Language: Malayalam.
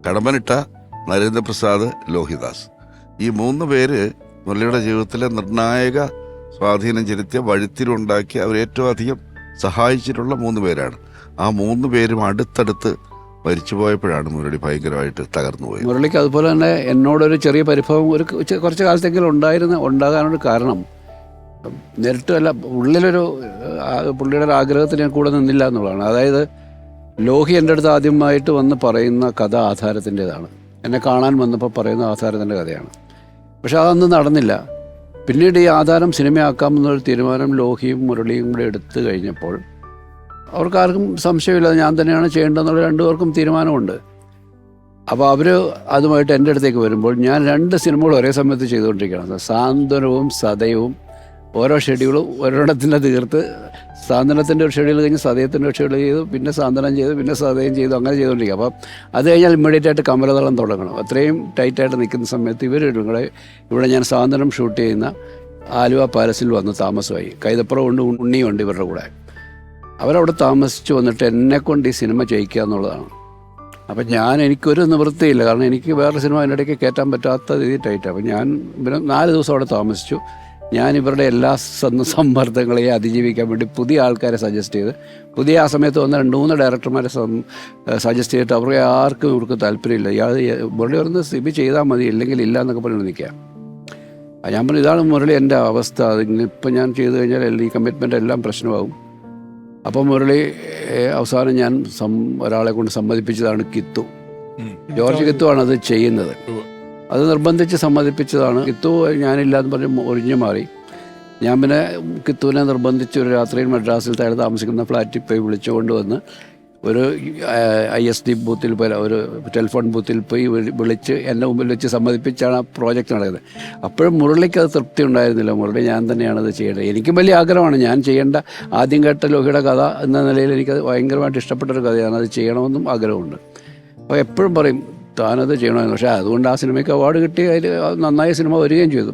കടമ്പനിട്ട, നരേന്ദ്രപ്രസാദ്, ലോഹിദാസ്. ഈ 3 പേര് മുരളിയുടെ ജീവിതത്തിലെ നിർണായക സ്വാധീനം ചെലുത്തിയ, വഴിത്തിരിവുണ്ടാക്കി അവരേറ്റവും അധികം സഹായിച്ചിട്ടുള്ള 3 പേരാണ്. ആ 3 പേരും അടുത്തടുത്ത് മരിച്ചു പോയപ്പോഴാണ് മുരളി ഭയങ്കരമായിട്ട് തകർന്നു പോയത്. മുരളിക്ക് അതുപോലെ തന്നെ എന്നോടൊരു ചെറിയ പരിഭവം കുറച്ച് കാലത്തെങ്കിലും ഉണ്ടാകാനൊരു കാരണം, നേരിട്ടല്ല, ഉള്ളിലൊരു പുള്ളിയുടെ ഒരു ആഗ്രഹത്തിന് ഞാൻ കൂടെ നിന്നില്ല എന്നുള്ളതാണ്. അതായത് ലോഹി എൻ്റെ അടുത്ത് ആദ്യമായിട്ട് വന്ന് പറയുന്ന കഥ ആധാരത്തിൻ്റെതാണ്. എന്നെ കാണാൻ വന്നപ്പോൾ പറയുന്ന ആധാരത്തിൻ്റെ കഥയാണ്. പക്ഷെ അതൊന്നും നടന്നില്ല. പിന്നീട് ഈ ആധാരം സിനിമയാക്കാമെന്നൊരു തീരുമാനം ലോഹിയും മുരളിയും കൂടെ എടുത്തു കഴിഞ്ഞപ്പോൾ അവർക്കാർക്കും സംശയമില്ല, ഞാൻ തന്നെയാണ് ചെയ്യേണ്ടതെന്നുള്ള 2 പേർക്കും തീരുമാനമുണ്ട്. അപ്പോൾ അവർ അതുമായിട്ട് എൻ്റെ അടുത്തേക്ക് വരുമ്പോൾ ഞാൻ 2 സിനിമകൾ ഒരേ സമയത്ത് ചെയ്തുകൊണ്ടിരിക്കുകയാണ്. സാന്ത്വനവും സതയവും ഓരോ ഷെഡ്യൂളും ഒരിടത്തിൻ്റെ തീർത്ത്, സാന്ത്വനത്തിൻ്റെ ഒരു ഷെഡ്യൂൾ കഴിഞ്ഞ് സതയത്തിൻ്റെ ഒരു ഷെഡ്യൂൾ ചെയ്തു, പിന്നെ സാന്ത്വനം ചെയ്തു, പിന്നെ സതയം ചെയ്തു, അങ്ങനെ ചെയ്തുകൊണ്ടിരിക്കുക. അപ്പം അത് കഴിഞ്ഞാൽ ഇമ്മീഡിയറ്റ് ആയിട്ട് കമലതളം തുടങ്ങണം. അത്രയും ടൈറ്റായിട്ട് നിൽക്കുന്ന സമയത്ത് ഇവിടെ ഞാൻ സാന്ത്വനം ഷൂട്ട് ചെയ്യുന്ന ആലുവ പാലസിൽ വന്ന് താമസമായി. കൈതപ്പുറം ഉണ്ട്, ഉണ്ണിയുണ്ട് ഇവരുടെ കൂടെ. അവരവിടെ താമസിച്ച് വന്നിട്ട് എന്നെക്കൊണ്ട് ഈ സിനിമ ചെയ്യിക്കുക എന്നുള്ളതാണ്. അപ്പം എനിക്കൊരു നിവൃത്തിയില്ല, കാരണം എനിക്ക് വേറെ സിനിമ അതിനിടയ്ക്ക് കയറ്റാൻ പറ്റാത്ത രീതിയിൽ ടൈറ്റ്. അപ്പം ഞാൻ 4 ദിവസം അവിടെ താമസിച്ചു. ഞാൻ ഇവരുടെ എല്ലാ സമ്മർദ്ദങ്ങളെയും അതിജീവിക്കാൻ വേണ്ടി പുതിയ ആൾക്കാരെ സജസ്റ്റ് ചെയ്ത്, ആ സമയത്ത് വന്ന 2-3 ഡയറക്ടർമാരെ സജസ്റ്റ് ചെയ്തിട്ട് അവർക്ക് ആർക്കും ഇവർക്ക് താല്പര്യമില്ല. മുരളി പറഞ്ഞ് സിബി ചെയ്താൽ മതി, ഇല്ലെങ്കിൽ ഇല്ല എന്നൊക്കെ പറഞ്ഞ് നിൽക്കുക. ഞാൻ പറഞ്ഞു, ഇതാണ് മുരളി എൻ്റെ അവസ്ഥ, അതിപ്പം ഞാൻ ചെയ്ത് കഴിഞ്ഞാൽ ഈ കമ്മിറ്റ്മെൻ്റ് എല്ലാം പ്രശ്നമാകും. അപ്പം മുരളി അവസാനം ഞാൻ ഒരാളെ കൊണ്ട് സമ്മതിപ്പിച്ചതാണ് കിത്തു. ജോർജ് കിത്തു ആണ് അത് ചെയ്യുന്നത്. അത് നിർബന്ധിച്ച് സമ്മതിപ്പിച്ചതാണ്. കിത്തു ഞാനില്ലാന്ന് പറഞ്ഞ് ഒഴിഞ്ഞു മാറി. ഞാൻ പിന്നെ കിത്തുവിനെ നിർബന്ധിച്ച് ഒരു രാത്രിയിൽ മദ്രാസിൽ താഴെ താമസിക്കുന്ന ഫ്ലാറ്റിൽ പോയി വിളിച്ചുകൊണ്ട് വന്ന് ഒരു ISD ബൂത്തിൽ പോയി, ഒരു ടെലിഫോൺ ബൂത്തിൽ പോയി വിളിച്ച് എൻ്റെ മുമ്പിൽ വെച്ച് സമ്മതിപ്പിച്ചാണ് ആ പ്രോജക്റ്റ് നടക്കുന്നത്. അപ്പോഴും മുരളിക്ക് അത് തൃപ്തി ഉണ്ടായിരുന്നില്ല. മുരളി ഞാൻ തന്നെയാണത് ചെയ്യേണ്ടത്. എനിക്കും വലിയ ആഗ്രഹമാണ്, ഞാൻ ചെയ്യേണ്ട ആദ്യം കേട്ട ലോഹിയുടെ കഥ എന്ന നിലയിൽ എനിക്കത് ഭയങ്കരമായിട്ട് ഇഷ്ടപ്പെട്ടൊരു കഥയാണ്. അത് ചെയ്യണമെന്നും ആഗ്രഹമുണ്ട്. അപ്പോൾ എപ്പോഴും പറയും താനത് ചെയ്യണമെന്ന്. പക്ഷേ അതുകൊണ്ട് ആ സിനിമയ്ക്ക് അവാർഡ് കിട്ടി, അതിൽ നന്നായി സിനിമ വരികയും ചെയ്തു.